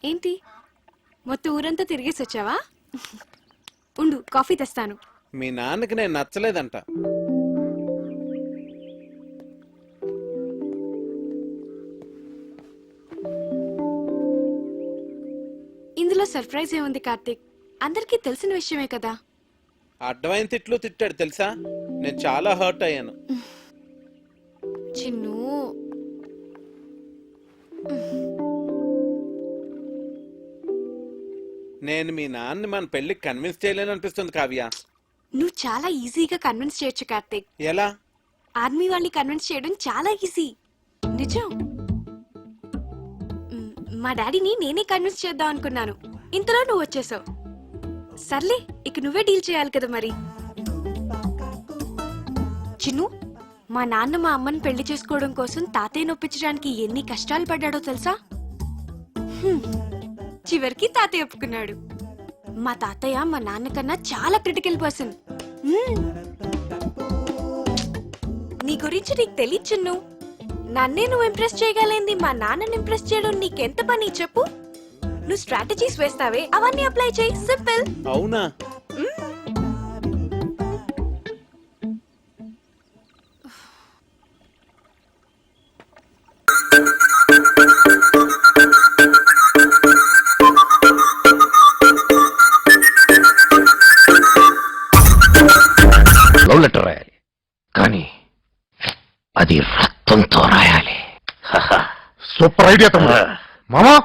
ఏంటి మొత్తం ఊరంతా తిరిగేసి వచ్చావా? ఉండు కాఫీ తెస్తాను. మీ నాన్నకి నేను నచ్చలేదంట. ఇందులో సర్ప్రైజ్ ఏముంది కార్తీక్? అందరికీ తెలిసిన విషయమే కదా. అడ్డమైన తిట్లు తిట్టాడు తెలుసా, నేను చాలా హర్ట్ అయ్యాను. చిన్ను నేను మీ నాన్నని మన పెళ్లికి కన్విన్స్ చేయలేను అనిపిస్తుంది కావ్య. నువ్వు చాలా ఈజీగా కన్విన్స్ చేయొచ్చు కార్తీక్. ఎలా? ఆర్మీ వాళ్ళని కన్విన్స్ చేయడం చాలా ఈజీ. నిజం. మా డాడీని నేనే కన్విన్స్ చేద్దాం అనుకున్నాను, ఇంతలో నువ్వు వచ్చేసావు. సర్లే, ఇక నువ్వే డీల్ చేయాలి కదా మరి. చిన్ను, మా నాన్న మా అమ్మని పెళ్లి చేసుకోవడం కోసం తాతయ్య నొప్పించడానికి ఎన్ని కష్టాలు పడ్డాడో తెలుసా? చివరికి తాతయ్య ఒప్పుకున్నాడు. మా తాతయ్య మా నాన్నకన్నా చాలా క్రిటికల్ పర్సన్. నీ గురించి నీకు తెలియదు చిన్ను. నన్నే నువ్వు ఇంప్రెస్ చేయగలేంది మా నాన్నని ఇంప్రెస్ చేయడం నీకెంత పని చెప్పు. నువ్వు స్ట్రాటజీస్ వేస్తావే, అవన్నీ అప్లై చేయి. సింపుల్. అవునా? లవ్ లెటర్ రాయాలి, కానీ అది రక్తంతో రాయాలి. సూపర్ ఐడియా తమ్ముడు. మామా